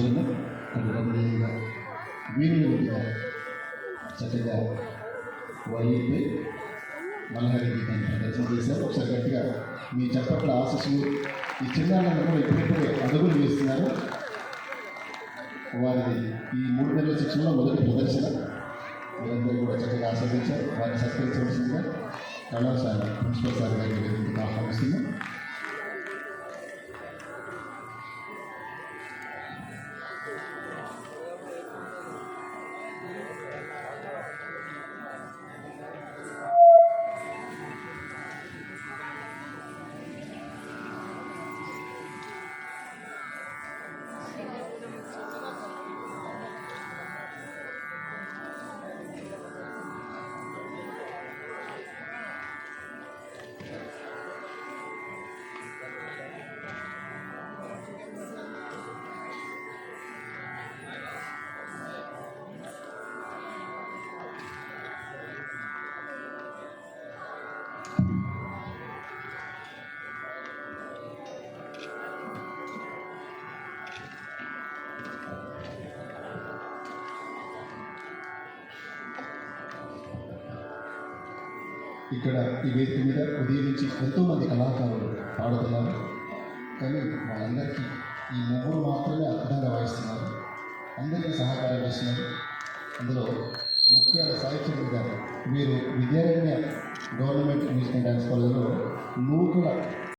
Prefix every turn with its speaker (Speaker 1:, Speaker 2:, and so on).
Speaker 1: బృందం అదేవిధంగా వీరులుగా చక్కగా వైద్యుపై మలహరి గీతాన్ని ప్రదర్శన చేశారు. ఒకసారి గట్టిగా మీ చప్పట్ల ఆశీస్సులు ఈ చిన్నాళ్ళను కూడా ఇప్పుడిప్పుడే అడుగులు వేస్తున్నారు. వారిది ఈ 3 నెలల శిక్షణలో మొదటి ప్రదర్శన. మీరందరూ కూడా చక్కగా ఆస్వాదించారు. వారిని సత్కరించవలసిందిగా కళాశాల ప్రిన్సిపల్ సార్ గారికి ఆహ్వానిస్తున్నాం. ఇక్కడ ఈ వేదిక మీద ఉదయం నుంచి ఎంతోమంది కళాకారులు పాడుతున్నారు. కానీ వాళ్ళందరికీ ఈ 3 మాత్రమే అర్థంగా